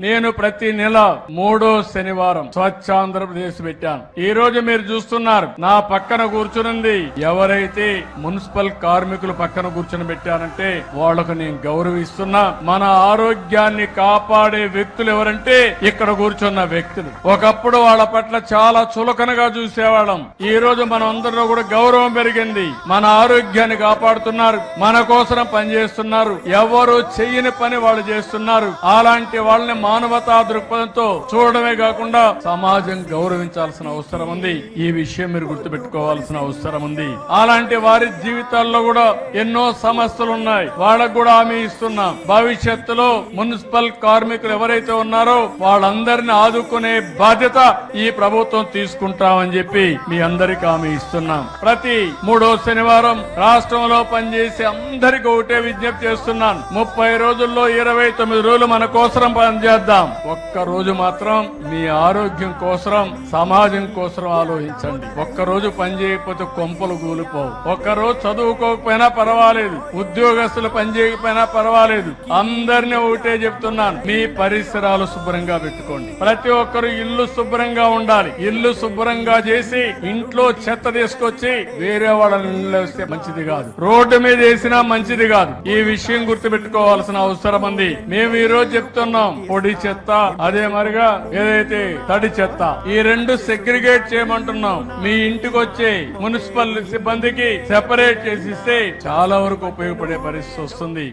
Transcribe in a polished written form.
నేను ప్రతి నెల 3వ శనివారం స్వచ్ఛ ఆంధ్రప్రదేశ్ పెట్టాను. ఈ రోజు మీరు చూస్తున్నారు నా పక్కన కూర్చునింది ఎవరైతే మున్సిపల్ కార్మికులు పక్కన కూర్చుని పెట్టానంటే వాళ్లకు నేను గౌరవిస్తున్నా. మన ఆరోగ్యాన్ని కాపాడే వ్యక్తులు ఎవరంటే ఇక్కడ కూర్చున్న వ్యక్తులు. ఒకప్పుడు వాళ్ళ పట్ల చాలా చులకనగా చూసేవాళ్ళం. ఈ రోజు మనం అందరిలో కూడా గౌరవం పెరిగింది. మన ఆరోగ్యాన్ని కాపాడుతున్నారు, మన కోసం పనిచేస్తున్నారు. ఎవరు చెయ్యని పని వాళ్ళు చేస్తున్నారు. అలాంటి వాళ్ళని మానవతా దృక్పథంతో చూడడమే కాకుండా సమాజం గౌరవించాల్సిన అవసరం ఉంది. ఈ విషయం మీరు గుర్తుపెట్టుకోవాల్సిన అవసరం ఉంది. అలాంటి వారి జీవితాల్లో కూడా ఎన్నో సమస్యలు ఉన్నాయి. వాళ్ళకు కూడా హామీ ఇస్తున్నాం. భవిష్యత్తులో మున్సిపల్ కార్మికులు ఎవరైతే ఉన్నారో వాళ్ళందరినీ ఆదుకునే బాధ్యత ఈ ప్రభుత్వం తీసుకుంటామని చెప్పి మీ అందరికీ హామీ ఇస్తున్నాం. ప్రతి 3వ శనివారం రాష్ట్రంలో పనిచేసే అందరికీ ఒకటే విజ్ఞప్తి చేస్తున్నాను. 30 రోజుల్లో 29 రోజులు మన కోసం పనిచేద్దాం. ఒక్క రోజు మాత్రం మీ ఆరోగ్యం కోసం, సమాజం కోసం ఆలోచించండి. ఒక్క రోజు పని చేయకపోతే కొంపలు కూలిపోవు. ఒక్క రోజు చదువుకోకపోయినా పర్వాలేదు, ఉద్యోగస్తులు పని చేయకపోయినా పర్వాలేదు. అందరినీ ఒకటే చెప్తున్నాను, మీ పరిసరాలు శుభ్రంగా పెట్టుకోండి. ప్రతి ఒక్కరు ఇల్లు శుభ్రంగా ఉండాలి. ఇల్లు శుభ్రంగా చేసి ఇంట్లో చెత్త తీసుకొచ్చి వేరే వాళ్ళ ఇల్లు వేస్తే మంచిది కాదు, రోడ్డు మీద వేసినా మంచిది కాదు. ఈ విషయం గుర్తుపెట్టుకోవాల్సిన అవసరం ఉంది. మేము ఈ రోజు చెప్తున్నాం, పొడి చెత్త అదే మరిగా ఏదైతే తడి చెత్త, ఈ రెండు సెగ్రిగేట్ చేయమంటున్నాం. మీ ఇంటికి వచ్చే మున్సిపల్ సిబ్బందికి సెపరేట్ చేసి ఇస్తే చాలా వరకు ఉపయోగపడే పరిస్థితి వస్తుంది.